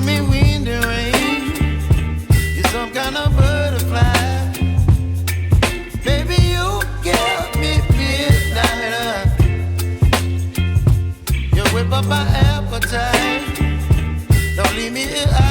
give me wind and rain. You're some kind of butterfly. Baby, you give me midnight. You whip up my appetite. Don't leave me here.